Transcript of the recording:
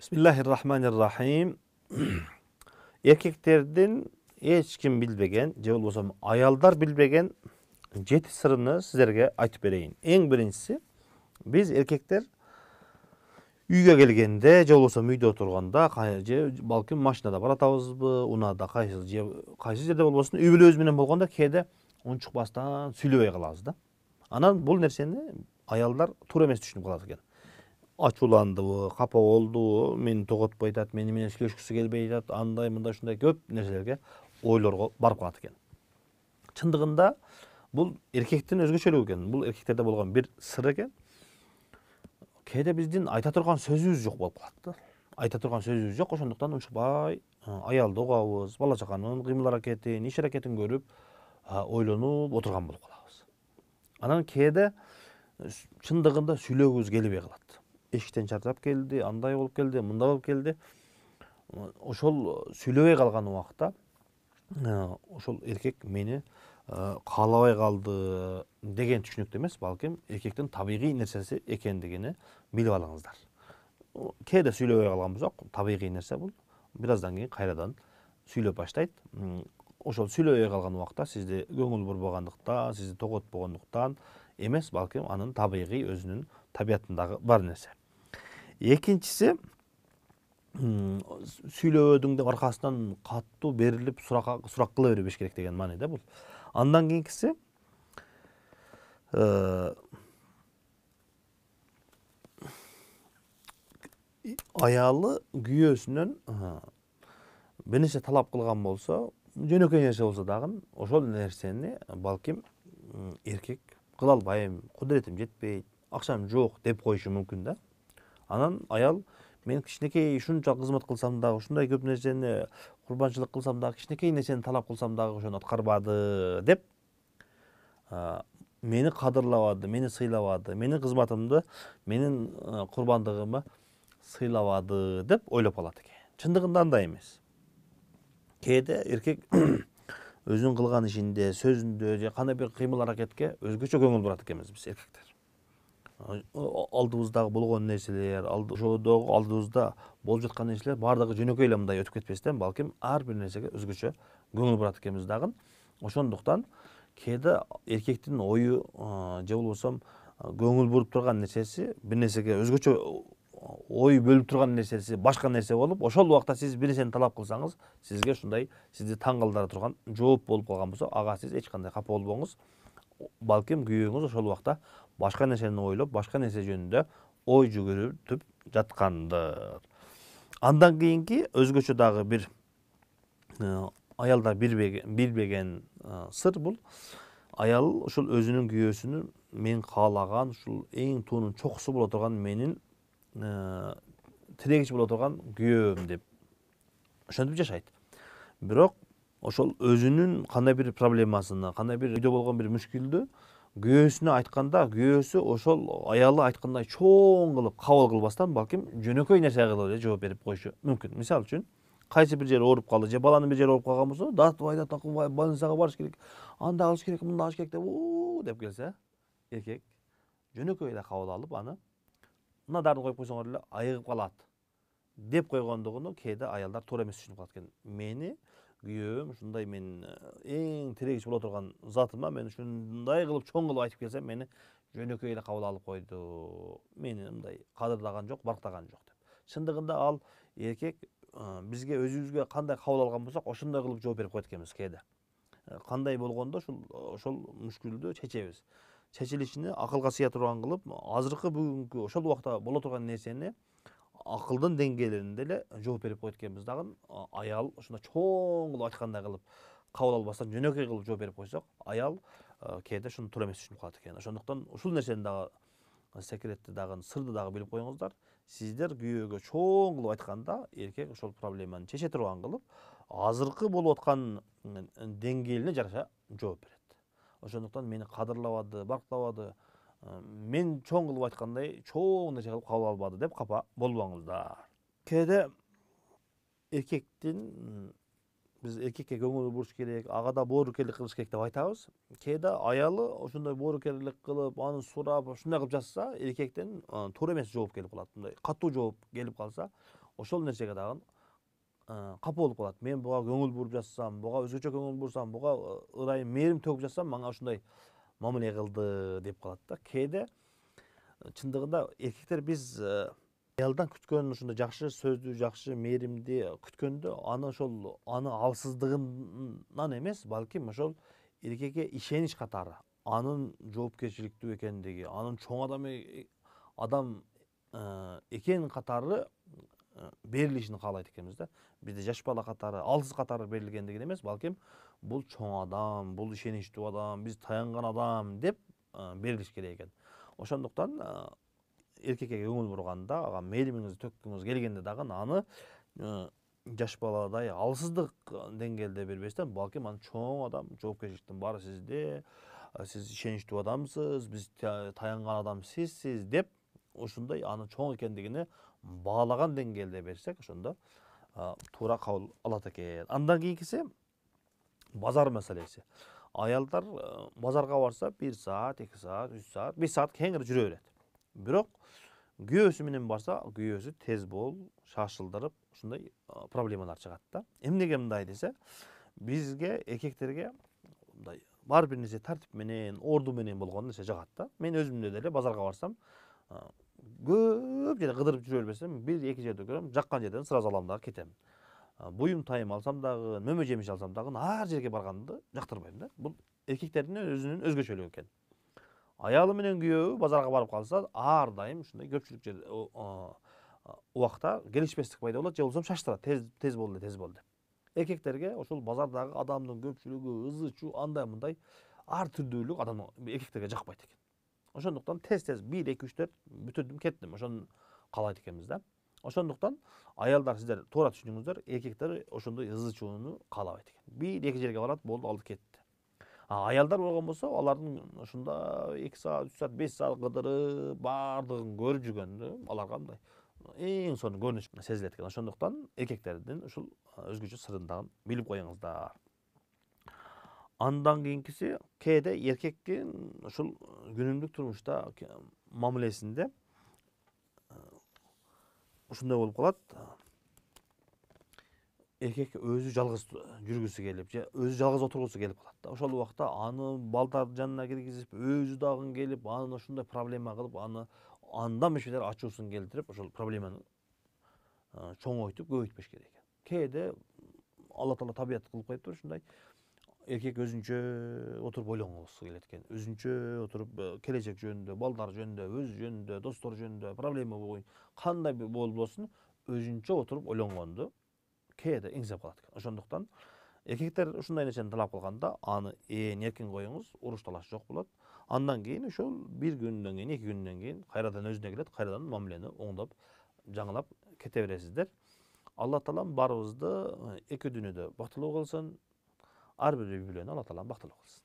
Bismillahirrahmanirrahim. Erkeklerden hiç kim bilbegen, je bolbosam ayallar bilbegen 7 sırrını sizlerge aytıp bereyim. En birincisi, biz erkekler үйгө келгенде, же болбосо үйдө отурганда, же балким машинада баратабызбы, унаада кайсы жерде болбосун, үй бүлөбүз менен болгондо кээде унчукпастан сүйлөбөй калабыз да. Анан бул нерсени аялдар туура эмес түшүнүп калат экен. Ачууландыбы, капа болдубу, мени тоготпой атат, мени менен сүйлөшкүсү келбей атат, андай мындай ушундай көп нерселерге ойлорго барып калат экен. Чындыгында бул эркектин өзгөчөлүгү экен. Бул эркектерде болгон бир сыр экен. Кээде биздин айта турган сөзүбүз жок болуп калат да. Айта турган сөзүбүз жок, ошондуктан унчукпай аялды угабыз, бала чаканын кыймыл аракетин, иш аракетин көрүп, ойлонуп отурган болуп калабыз. Анан кээде чындыгында сүйлөгүбүз келбей калат. Эшиктен чарчап келди, андай болуп келди, мындай болуп келди. Ошол сүйлөбөй калган убакта ошол эркек мени каалабай калды деген түшүнүктө эмес, балким эркектин табигый нерсеси экендигини билип алыңыздар. Кээде сүйлөбөй калган болсок, табигый нерсе бул. Бир аздан кийин кайрадан сүйлөп баштайт. Ошол сүйлөбөй калган убакта сизди көңүл бурбагандыктан, сизди тоготпогондуктан эмес, балким анын табигый өзүнүн табиятындагы бар нерсе. Экинчиси, сүйлөбөдүң деп аркасынан каттуу берилип сурак кыла бербеш керек деген мааниде бул. Андан кийинкиси аялы күйөөсүнөн бир нерсе талап кылган болсо, жөнөкөй нерсе болсо дагы, ошол нерсени балким эркек кыла албайм, кудуретим жетпейт, акчам жок деп коюшу мүмкүн да. Анан аял мен кичинекей ушунча кызмат кылсам дагы, ушундай көп нерсени курбанчылык кылсам дагы, кичинекей нерсени талап кылсам дагы ошону аткарбады деп мени кадырлабады, мени сыйлабады, менин кызматымды, менин курбандыгымы сыйлабады деп ойлоп калат экен. Чындыгында андай эмес. Кээде эркек өзүнүн кылган ишинде, сөзүндө же кандай бир кыймыл аракетке өзгөчө көңүл бурат экенбиз биз эркектер. Алдыбыздагы болгон нерселер, алдыбызда болуп жаткан нерселер баардыгы жөнөкөй эле мындай өтүп кетпестен, балким ар бир нерсеге өзгөчө көңүл бурат экенбиз дагы. Ошондуктан кээде эркектин ою же болбосо көңүл буруп турган нерсеси, бир нерсеге өзгөчө ой бөлүп турган нерсеси башка нерсе болуп, ошол убакта сиз бир нерсени талап кылсаңыз, сизге ушундай сизди таң калтыра турган жооп болуп калган болсо, ага сиз эч кандай капа болбоңуз. Балким күйөөңүз ошол убакта башка нерсени ойлоп, башка нерсе жөнүндө ой жүгүрүп жаткандыр. Андан кийинки өзгөчө дагы бир аялдар билбеген сыр бул. Аял ушул өзүнүн күйөөсүнүн мен каалаган, ушул эң туунун чокусу боло турган менин тирегич боло турган күйөөм деп ошентип жашайт. Бирок ошол өзүнүн кандай бир проблемасыны, кандай бир үйдө болгон бир мүшкүлдү күйөөсүнө айтканда, күйөөсү ошол аялы айткандай чоң кылып кабыл кылбастан, балким жөнөкөй нерсе кылып эле жооп берип коюшу мүмкүн. Мисалы үчүн, кайсы бир жери ооруп калды, же баланын бир жери ооруп калган болсо, датыбай да такыбай больницага барыш керек, анда кылыш керек, мында кылыш керек деп келсе, эркек жөнөкөй эле кабыл алып аны мына дарыны коюп койсоңор эле айыгып калат деп койгондугуну кээде аялдар туура эмес түшүнүп калат экен. Мени күйөөм ушундай мен эң тирегич боло турган затыма мен ушундай кылып чоң кылып айтып келсем, мени жөнөкөй эле кабыл алып койду. Мени мындай кадырлаган жок, барктаган жок деп. Чындыгында ал эркек бизге өзүбүзгө кандай кабыл алган болсок, ошондой кылып жооп берип коет экенбиз кээде. Кандай болгондо ошол мүшкүлдү чечебиз. Чечилишини акылга сыя турган кылып, азыркы бүгүнкү ошол убакта боло турган нерсени акылдын деңгээлинде эле жооп берип койот экенбиз дагы. Аял ушундай чоң кылып айткандай кылып кабыл албастан жөнөкөй кылып жооп берип койсок, аял кээде ушуну туура эмес түшүнүп калат экен. Ошондуктан ушул нерсени дагы секретти дагы, сырды дагы билип коюңуздар. Сиздер күйөөгө чоң кылып айтканда, эркек ошол проблеманы чече турган кылып, азыркы болуп аткан деңгээлине жараша жооп берет. Ошондуктан мени кадырлабады, барктабады, мен чоң кылып айткандай чоң нерсе кылып кабыл албады деп капа болбоңуздар. Кээде эркектин биз эркекке көңүл буруш керек, ага да боорукерлик кылыш керек деп айтабыз. Кээде аялы ошондой боорукерлик кылып, аны сурап, ушундай кылып жатса, эркектен туура эмес жооп келип калат. Мындай катуу жооп келип калса, ошол нерсеге дагы капа болуп калат. Мен буга көңүл буруп жатсам, буга өзгөчө көңүл бурсам, буга ырайым мээрим төгүп жатсам, мага ушундай мамиле кылды деп калат да. Кээде чындыгында эркектер биз аялдан күткөн ушундай жакшы сөздү, жакшы мээримди күткөндө, аны ошол аны алсыздыгынан эмес, балким ошол эркекке ишенич катары, анын жоопкерчиликтүү экендиги, анын чоң адам экен катары берилишин каалайт экенбиз да. Бизде жаш бала катары, алсыз катары берилгендигин эмес, балким бул чоң адам, бул ишеничтүү адам, биз таянган адам деп берилиш керек экен. Ошондуктан эркекке көңүл бурганда, ага мээримиңизди төккүңүз келгенде дагы аны жаш баладай алсыздык деңгээлде бербестен, балким аны чоң адам, жоопкерчиликтин баары сизде, сиз ишеничтүү адамсыз, биз таянган адам сизсиз деп, ушундай аны чоң экендигини баалаган деңгээлде берсек, ошондо туура кабыл алат экен. Андан кийинкиси базар маселеси. Аялдар базарга барса 1 саат, 2 саат, 3 саат, 5 саат кеңири жүрө берет. Бирок күйөөсү менен барса, күйөөсү тез бол, шашылдырып, ушундай проблемалар чыгат да. Эмнеге мындай десе, бизге эркектерге мындай бар бир нерсе тартип менен, орду менен болгон нерсе жагат да. Мен өзүмдө деле базарга барсам, көп жерде кыдырып жүрө бербесем, 1-2 жерде көрөм, жаккан жерден сразу алам дагы кетем. Буюм тайым алсам дагы, мөмө жемиш алсам дагы ар жерге барганды жактырбайм да. Бул эркектердин өзүнүн өзгөчөлүгү экен. Аялы менен күйөөбү базарга барып калса, ар дайым ушундай көпчүлүк жер убакта келишпестик пайда болот, же болбосо шаштырат, тез бол деп. Эркектерге ошол базардагы адамдын көпчүлүгү, ызы чуу, андай мындай ар түрдүүлүк адам эркектерге жакпайт экен. Ошондуктан тез 1, 2, 3, 4 бүтүрдүм, кеттим, ошону каалайт экенбиз да. Ошондуктан аялдар, сиздер туура түшүнүңүздөр, эркектер ошондой ызы чууну каалабайт экен. 1-2 жерге барат, болду, алды кетти. Аялдар болгон болсо, алардын ушунда 2 саат, 3 саат, 5 саат кыдырып, баардыгын көрүп жүргөндө, аларга мындай эң сонун көрүнүш сезилет экен. Ошондуктан эркектердин ушул өзгөчө сырын дагы билип коюңуздар. Андан кийинкиси, кээде эркектин ушул күнүмдүк турмушта мамилесинде ушундай болуп калат. Эркек өзү жалгыз жүргүсү келип, же өзү жалгыз отургусу келип калат да. Ошол убакта аны балдар жанына киргизип, өзү дагы келип, аны ушундай проблема кылып, аны андан бешбетер ачуусун келтирип, ошол проблеманы чоңойтуп, көбөйтпөш керек экен. Кээде Алла Таала табият кылып коюптур ушундай. Эркек өзүнчө отуруп ойлонгусу келет экен. Өзүнчө отуруп келечек жөнүндө, балдар жөнүндө, өзү жөнүндө, достор жөнүндө, проблема боюнча кандай болбосун өзүнчө отуруп ойлонгонду кээде эңсеп калат экен. Ошондуктан эркектер ушундай нерсени талап кылганда, аны эркин коюңуз, уруш талаш жок болот. Андан кийин ошол 1 күндөн кийин, 2 күндөн кийин кайрадан өзүнө келет, кайрадан мамилени оңдоп, жаңылап кете бересиздер. Алла Таалам баарыбызды эки дүйнөдө бактылуу кылсын. Ар бир үй бүлөнү Алла Таалам бактылуу кылсын.